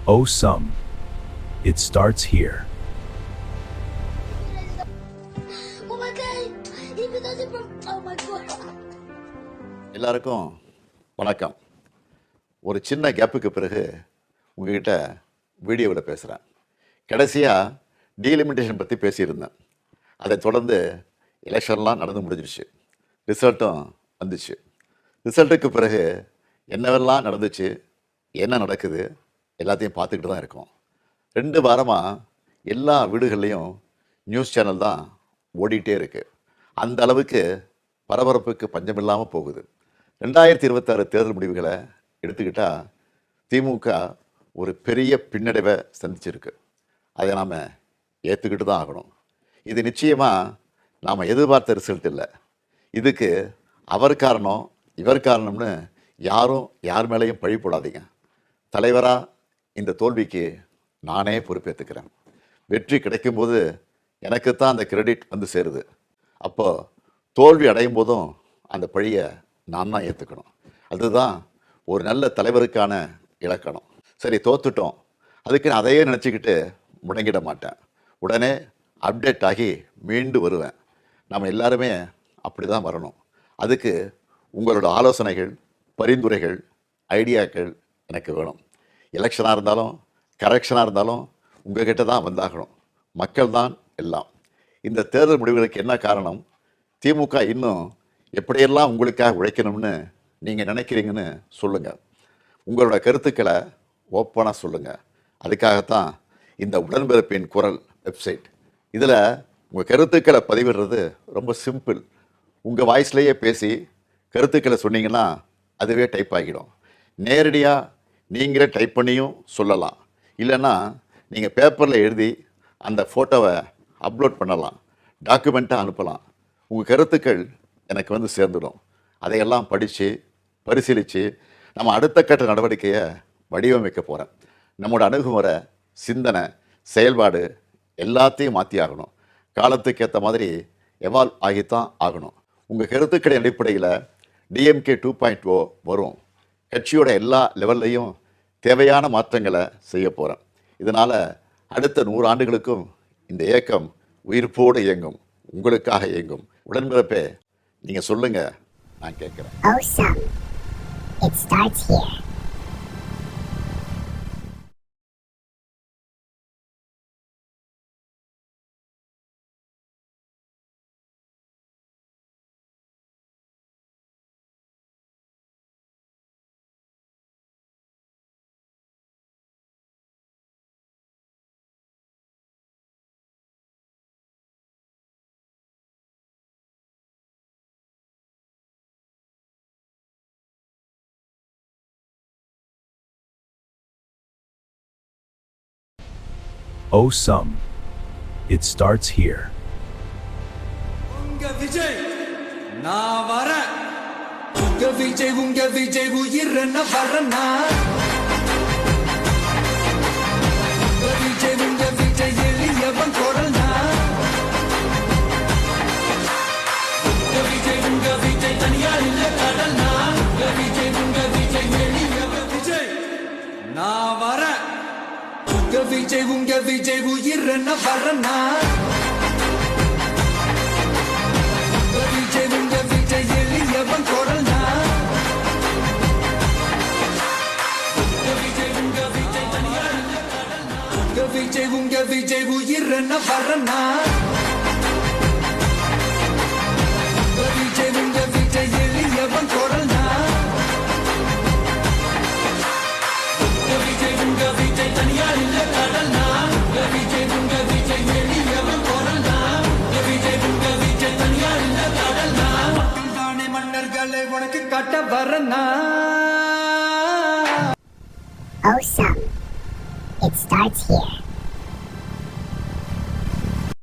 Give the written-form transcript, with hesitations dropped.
Oh, some. It starts here. Oh my god! Even though they're from... Oh my god! எல்லாருக்கும் வணக்கம். ஒரு சின்ன கேப்புக்கு பிறகு உங்ககிட்ட வீடியோவில் பேசுகிறேன். கடைசியாக டீலிமிட்டேஷன் பற்றி பேசியிருந்தேன். அதை தொடர்ந்து எலெக்ஷன்லாம் நடந்து முடிஞ்சிருச்சு. ரிசல்ட்டும் வந்துச்சு. ரிசல்ட்டுக்கு பிறகு என்னவெல்லாம் நடந்துச்சு, என்ன நடக்குது எல்லாத்தையும் பார்த்துக்கிட்டு தான் இருக்கோம். 2 வாரமாக எல்லா வீடுகள்லேயும் நியூஸ் சேனல் தான் ஓடிட்டே இருக்குது. அந்த அளவுக்கு பரபரப்புக்கு பஞ்சமில்லாமல் போகுது. 2026 தேர்தல் முடிவுகளை எடுத்துக்கிட்டால் திமுக ஒரு பெரிய பின்னடைவை சந்திச்சிருக்கு. அதை நாம் ஏற்றுக்கிட்டு தான் ஆகணும். இது நிச்சயமாக நாம் எதிர்பார்த்த ரிசல்ட் இல்லை. இதுக்கு அவர் காரணம் இவர் காரணம்னு யாரும் யார் மேலேயும் பழி போடாதீங்க. தலைவராக இந்த தோல்விக்கு நானே பொறுப்பேற்றுக்கிறேன். வெற்றி கிடைக்கும்போது எனக்கு தான் அந்த கிரெடிட் வந்து சேருது. அப்போது தோல்வி அடையும் போதும் அந்த பழியை நான் தான் ஏற்றுக்கணும். அதுதான் ஒரு நல்ல தலைவருக்கான இலக்கணம். சரி, தோத்துட்டோம், அதுக்கு நான் அதையே நினச்சிக்கிட்டு முடங்கிட மாட்டேன். உடனே அப்டேட் ஆகி மீண்டு வருவேன். நம்ம எல்லாருமே அப்படி தான் வரணும். அதுக்கு உங்களோட ஆலோசனைகள், பரிந்துரைகள், ஐடியாக்கள் எனக்கு வேணும். எலெக்ஷனாக இருந்தாலும் கரெக்ஷனாக இருந்தாலும் உங்கள்கிட்ட தான் வந்தாகணும். மக்கள் தான் எல்லாம். இந்த தேர்தல் முடிவுகளுக்கு என்ன காரணம்? திமுக இன்னும் எப்படியெல்லாம் உங்களுக்காக உழைக்கணும்னு நீங்கள் நினைக்கிறீங்கன்னு சொல்லுங்கள். உங்களோட கருத்துக்களை ஓப்பனாக சொல்லுங்கள். அதுக்காகத்தான் இந்த உடன்பிறப்பின் குரல் வெப்சைட். இதில் உங்கள் கருத்துக்களை பதிவிடுறது ரொம்ப சிம்பிள். உங்கள் வாய்ஸ்லேயே பேசி கருத்துக்களை சொன்னீங்கன்னா அதுவே டைப் ஆகிடும். நேரடியாக நீங்களே டைப் பண்ணியும் சொல்லலாம். இல்லைன்னா நீங்கள் பேப்பரில் எழுதி அந்த ஃபோட்டோவை அப்லோட் பண்ணலாம், டாக்குமெண்ட்டாக அனுப்பலாம். உங்கள் கருத்துக்கள் எனக்கு வந்து சேர்ந்துடும். அதையெல்லாம் படித்து பரிசீலித்து நம்ம அடுத்த கட்ட நடவடிக்கையை வடிவமைக்க போகிறேன். நம்மளோட அணுகுமுறை, சிந்தனை, செயல்பாடு எல்லாத்தையும் மாற்றி ஆகணும். காலத்துக்கு ஏற்ற மாதிரி எவால்வ் ஆகித்தான் ஆகணும். உங்கள் கருத்துக்களின் அடிப்படையில் DMK 2.0 வரும். கட்சியோட எல்லா லெவல்லையும் தேவையான மாற்றங்களை செய்ய போகிறேன். இதனால் அடுத்த 100 ஆண்டுகளுக்கும் இந்த இயக்கம் உயிர்ப்போடு இயங்கும், உங்களுக்காக இயங்கும். உடன்பிறப்பே, நீங்கள் சொல்லுங்கள், நான் கேட்குறேன். Oh, some. It starts here. Oh, some. It starts here. உங்க விஜய் நான் வரேன். உங்க விஜய் உயிரன வரனா. உங்க விஜய் எளியவன் குரல்னா. உங்க விஜய் தனியார் இல்ல கடல்னா. உங்க விஜய் எளியவன். விஜய் நான் வரேன். உங்க விஜய் உயிரன வரனா. உங்க விஜய் எளியவன் குரல்னா. உங்க விஜய் தனியார் இல்ல கடல்னா. உங்க விஜய் உயிரன வரனா. உங்க விஜய் எளியவன் குரல்னா. உங்க விஜய் தனியார் இல்ல கடல்னா. உங்க விஜய் எளியவன் குரல்னா. உங்க விஜய் தனியார் இல்ல கடல்னா. தானே மன்னர்களை உனக்கு காட்ட வரனா. Oh, some. It starts here.